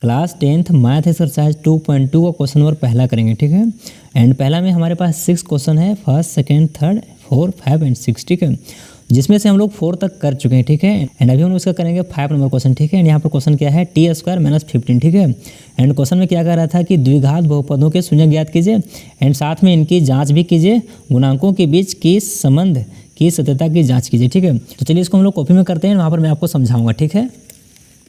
Class 10th math exercise 2.2 का question number पहला करेंगे, ठीक है। एंड पहला में हमारे पास 6 क्वेश्चन है, फर्स्ट सेकंड थर्ड 4 5 एंड 6, ठीक है, जिसमें से हम लोग 4 तक कर चुके हैं, ठीक है। एंड अभी हम लोग इसका करेंगे 5 नंबर क्वेश्चन, ठीक है। एंड यहाँ पर क्वेश्चन क्या है, टी स्क्वायर माइनस 15, ठीक है। एंड क्वेश्चन में क्या कह रहा था कि द्विघात बहुपदों के शून्य ज्ञात कीजिए एंड साथ में इनकी जाँच भी कीजिए, गुणांकों के बीच की संबंध की सत्यता की जाँच कीजिए, ठीक है। तो चलिए इसको हम लोग कॉपी में करते हैं, वहाँ पर मैं आपको समझाऊंगा, ठीक है।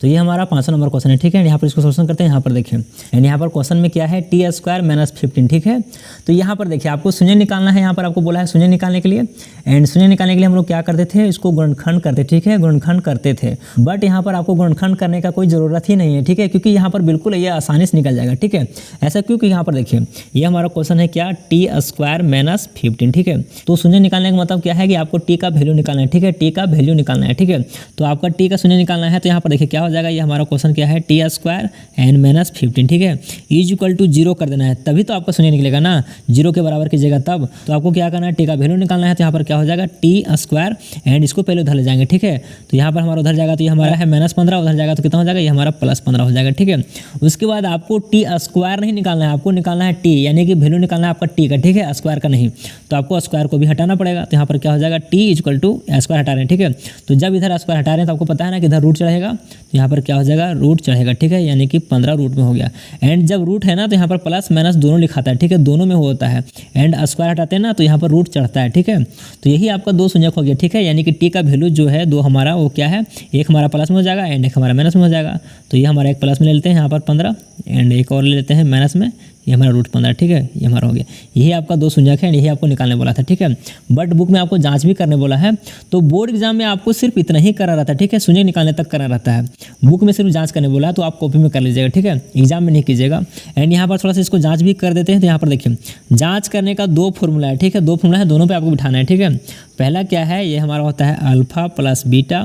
तो ये हमारा 5 नंबर क्वेश्चन है, ठीक है। यहाँ पर इसको सोल्यूशन करते हैं। यहाँ पर देखिए एंड यहाँ पर क्वेश्चन में क्या है, टी स्क्वायर माइनस 15, ठीक है। तो यहाँ पर देखिए आपको शून्य निकालना है, यहाँ पर आपको बोला है शून्य निकालने के लिए। एंड शून्य निकालने के लिए हम लोग क्या करते थे, इसको गुणनखंड करते, ठीक है, गुणनखंड करते थे। बट यहाँ पर आपको गुणनखंड करने का कोई ज़रूरत ही नहीं है, ठीक है, क्योंकि यहाँ पर बिल्कुल ये आसानी से निकल जाएगा, ठीक है। ऐसा क्योंकि यहाँ पर देखिए ये हमारा क्वेश्चन है क्या, टी स्क्वायर माइनस 15, ठीक है। तो शून्य निकालने का मतलब क्या है कि आपको टी का वैल्यू निकालना है, ठीक है, टी का वैल्यू निकालना है, ठीक है। तो आपका टी का शून्य निकालना है, तो यहाँ पर देखिए क्या हो जाएगा, ये हमारा क्वेश्चन क्या है, टी स्क्वायर एंड माइनस 15, ठीक है, इज इक्वल टू 0 कर देना है, तभी तो आपका शून्य निकलेगा ना, 0 के बराबर कीजिएगा तब। तो आपको क्या करना है, टी का वैल्यू निकालना है। तो यहाँ पर क्या हो जाएगा, टी स्क्वायर एंड इसको पहले उधर ले जाएंगे, ठीक है। तो यहाँ पर हमारा उधर जाएगा तो ये हमारा है -15, उधर जाएगा तो कितना हो जाएगा, ये हमारा +15 हो जाएगा, ठीक है। उसके बाद आपको टी स्क्वायर नहीं निकालना है, आपको निकालना है टी, यानी कि वैल्यू निकालना है आपका टी का, ठीक है, स्क्वायर का नहीं। तो आपको स्क्वायर को भी हटाना पड़ेगा। तो यहाँ पर क्या हो जाएगा, T is equal to square हटा रहे हैं, ठीक है। तो जब इधर स्क्वायर हटा रहे हैं तो आपको पता है ना कि इधर रूट चढ़ेगा, तो यहाँ पर क्या हो जाएगा, रूट चढ़ेगा, ठीक है, यानी कि 15 रूट में हो गया। एंड जब रूट है ना तो यहाँ पर प्लस माइनस दोनों लिखाता है, ठीक है, दोनों में होता है। एंड स्क्वायर हटाते हैं ना तो यहाँ पर रूट चढ़ता है, ठीक है। तो यही आपका दो शून्यक हो गया, ठीक है, यानी कि टी का वैल्यू जो है दो हमारा वो क्या है, एक हमारा प्लस में हो जाएगा एंड एक हमारा माइनस में हो जाएगा। तो ये हमारा एक प्लस में ले लेते हैं यहाँ पर 15 एंड एक और ले लेते हैं माइनस में, ये हमारा √15, ठीक है, ये हमारा हो गया। यही आपका दो शून्यक है, यही आपको निकालने बोला था, ठीक है। बट बुक में आपको जांच भी करने बोला है, तो बोर्ड एग्जाम में आपको सिर्फ इतना ही करना रहता है, ठीक है, शून्य निकालने तक करना रहता है। बुक में सिर्फ जांच करने बोला है, तो आप कॉपी में कर लीजिएगा, ठीक है, एग्जाम में नहीं कीजिएगा। एंड यहाँ पर थोड़ा सा इसको जाँच भी कर देते हैं। तो यहाँ पर देखिए जाँच करने का 2 फॉर्मूला है, ठीक है, 2 फॉर्मूला है, दोनों पर आपको बिठाना है, ठीक है। पहला क्या है, ये हमारा होता है alpha plus beta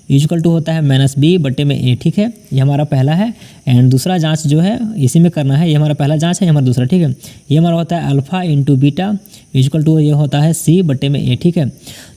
equal to होता है -b/a, ठीक है, ये हमारा पहला है। एंड दूसरा जांच जो है इसी में करना है, ये हमारा पहला जांच है, ये हमारा दूसरा, ठीक है। ये हमारा होता है alpha into beta equal to ये होता है c/a, ठीक है।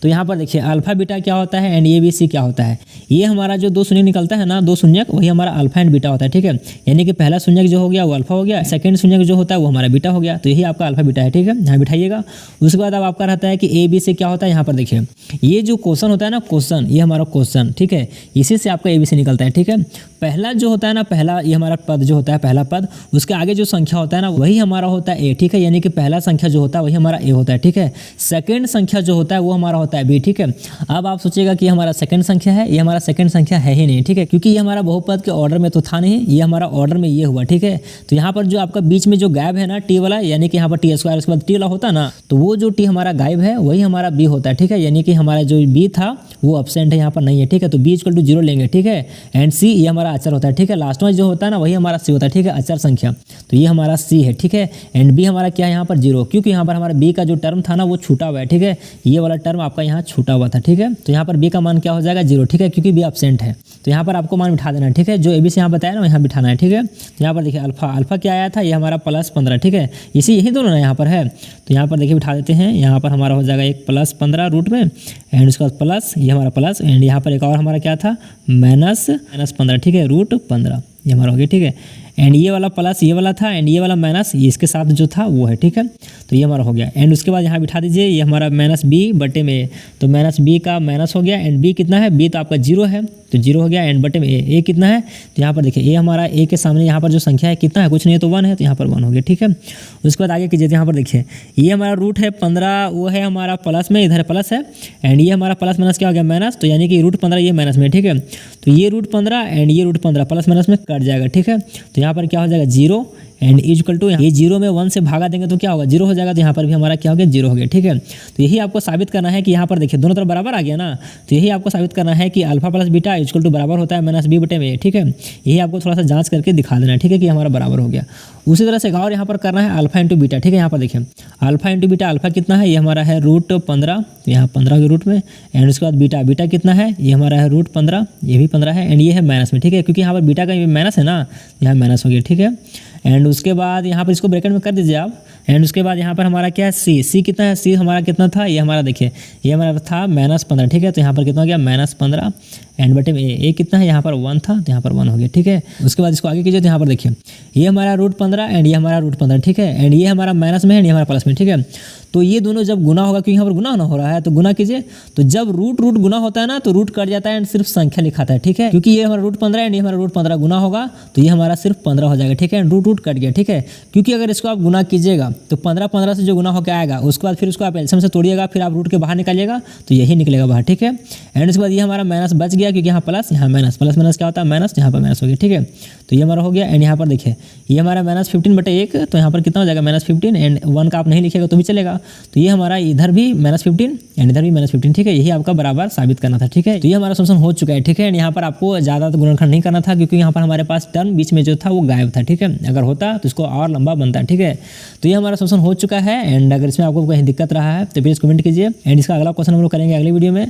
तो यहाँ पर देखिए अल्फा बीटा क्या होता है एंड ABC क्या होता है। ये हमारा जो दो शून्य निकलता है ना, दो शून्यक, वही हमारा अल्फा एंड बीटा होता है, ठीक है। यानी कि पहला शून्यक जो हो गया वो अल्फा हो गया, सेकंड शून्यक जो होता है वो हमारा बीटा हो गया। तो यही आपका अल्फा बीटा है, ठीक है, यहाँ बिठाइएगा। उसके बाद अब आपका रहता है कि ABC क्या होता है। यहाँ पर देखिए ये जो क्वेश्चन होता है ना, क्वेश्चन, ये हमारा क्वेश्चन, ठीक है, इसी से आपका ABC निकलता है, ठीक है। पहला जो होता है ना, पहला ये हमारा पद जो होता है, पहला पद, उसके आगे जो संख्या होता है ना वही हमारा होता है A, ठीक है, यानी कि पहला संख्या जो होता है वही हमारा A होता है, ठीक है। सेकंड संख्या जो होता है वो हमारा होता है B, ठीक है। अब आप सोचिएगा कि हमारा सेकंड संख्या है, ये हमारा सेकंड संख्या है ही नहीं, ठीक है, क्योंकि ये हमारा बहुपद के ऑर्डर में तो था नहीं, ये हमारा ऑर्डर में ये हुआ, ठीक है। तो यहाँ पर जो आपका बीच में जो गायब है ना टी वाला, यानी कि यहाँ पर टी स्क्वायर उसके बाद टी वाला होता ना, तो वो जो टी हमारा गायब है वही हमारा B होता है, ठीक है, यानी कि हमारा जो B था वो एब्सेंट है, यहाँ पर नहीं है, ठीक है। तो B इक्वल टू 0 लेंगे, ठीक है। एंड C ये हमारा अचर होता है, ठीक है, लास्ट में जो होता है ना वही हमारा C होता है, ठीक है, अचर संख्या। तो ये हमारा C है, ठीक है। एंड B हमारा क्या है यहाँ पर 0, क्योंकि यहाँ पर हमारा B का जो टर्म था ना वो छूटा हुआ है, ठीक है, ये वाला टर्म आपका यहाँ छूटा हुआ था, ठीक है। तो यहाँ पर B का मान क्या हो जाएगा 0, ठीक है, क्योंकि B एब्सेंट है। तो यहाँ पर आपको मान बिठा देना है, ठीक है, जो ABC यहाँ बताया ना यहाँ बिठाना है, ठीक है। तो यहाँ पर देखिए अल्फा क्या आया था, ये हमारा +15, ठीक है, इसी यही दोनों ना यहाँ पर है। तो यहाँ पर देखिए बिठा देते हैं, यहाँ पर हमारा हो जाएगा एक +15 रूट में एंड उसके बाद प्लस, ये हमारा प्लस एंड यहाँ पर एक और हमारा क्या था -15, ठीक है, √15 ये हमारा हो गया, ठीक है। एंड ये वाला प्लस ये वाला था एंड ये वाला माइनस इसके साथ जो था वो है, ठीक है। तो ये हमारा हो गया। एंड उसके बाद यहाँ बिठा दीजिए, ये हमारा -b/a, तो -b का माइनस हो गया एंड b कितना है, b तो आपका 0 है, तो 0 हो गया। एंड बटे में a कितना है, तो यहाँ पर देखिए a हमारा a के सामने यहाँ पर जो संख्या है कितना है, कुछ नहीं है तो 1 है, तो यहाँ पर 1 हो गया, ठीक है। उसके बाद आगे कीजिए, यहाँ पर देखिए ये हमारा रूट है 15, वो है हमारा प्लस में, इधर प्लस है एंड ये हमारा प्लस माइनस क्या हो गया माइनस, तो यानी कि √15 ये माइनस में, ठीक है। तो ये √15 एंड ये √15 प्लस माइनस में कट जाएगा, ठीक है। तो यहाँ पर क्या हो जाएगा 0 एंड इक्वल टू ये 0 में 1 से भागा देंगे तो क्या होगा 0 हो जाएगा। तो यहाँ पर भी हमारा क्या हो गया 0 हो गया, ठीक है। तो यही आपको साबित करना है कि यहाँ पर देखिए दोनों तरफ बराबर आ गया ना, तो यही आपको साबित करना है कि alpha plus beta equal to बराबर होता है -b/a, ठीक है। यही आपको थोड़ा सा जांच करके दिखा देना है, ठीक है, कि हमारा बराबर हो गया। उसी तरह से और यहाँ पर करना है अल्फा इंटू बीटा, ठीक है। यहाँ पर देखिए अल्फा इंटू बीटा, अल्फा कितना है, ये हमारा है √15, यहाँ 15 के रूट में एंड उसके बाद बीटा कितना है, ये हमारा है √15, ये भी 15 है एंड ये है माइनस में, ठीक है, क्योंकि यहाँ पर बीटा का माइनस है ना, यहाँ माइनस हो गया, ठीक है। एंड उसके बाद यहाँ पर इसको ब्रैकेट में कर दीजिए आप, एंड उसके बाद यहाँ पर हमारा क्या है सी कितना है, सी हमारा कितना था, ये हमारा देखिए ये हमारा था -15, ठीक है। तो यहाँ पर कितना हो गया -15 एंड बटे में ए कितना है, यहाँ पर 1 था तो यहाँ पर 1 हो गया, ठीक है। उसके बाद इसको आगे कीजिए तो यहाँ पर देखिए ये हमारा √15 एंड ये हमारा √15, ठीक है। एंड ये हमारा माइनस में है एंड ये हमारा प्लस में, ठीक है। तो ये दोनों जब गुना होगा, क्योंकि यहाँ पर गुना हो रहा है तो गुना कीजिए। तो जब रूट गुना होता है ना तो रूट कट जाता है एंड सिर्फ संख्या लिखाता है, ठीक है। क्योंकि ये हमारा √15 एंड ये हमारा √15 गुना होगा तो ये हमारा सिर्फ 15 हो जाएगा, ठीक है। रूट कट गया, ठीक है। क्योंकि अगर इसको आप गुना कीजिएगा तो 15 से जो गुना होकर आएगा उसके बाद फिर उसको आप एलसीएम से तोड़िएगा, फिर आप रूट के बाहर निकालिएगा तो यही निकलेगा बाहर, ठीक है। एंड उसके बाद ये हमारा माइनस बच गया, क्योंकि यहाँ प्लस यहाँ माइनस, प्लस माइनस क्या होता है माइनस, यहाँ पर माइनस हो गया, ठीक है। तो ये हमारा हो गया एंड यहाँ पर देखिए ये हमारा -15/1 तो यहाँ पर कितना हो जाएगा -15 एंड 1 का आप नहीं लिखेगा तो भी चलेगा। तो ये हमारा इधर भी -15 एंड इधर भी -15, ठीक है। यही आपका बराबर साबित करना था, ठीक है। तो ये हमारा सॉल्यूशन हो चुका है, ठीक है। एंड यहाँ पर आपको ज़्यादा तो गुणनखंड नहीं करना था, क्योंकि यहाँ पर हमारे पास टर्म बीच में जो था वो गायब था, ठीक है। अगर होता तो इसको और लंबा बनता, ठीक है। तो ये हमारा सॉल्यूशन हो चुका है एंड अगर इसमें आपको कहीं दिक्कत रहा है तो प्लीज़ कमेंट कीजिए एंड इसका अगला क्वेश्चन हम लोग करेंगे अगले वीडियो में।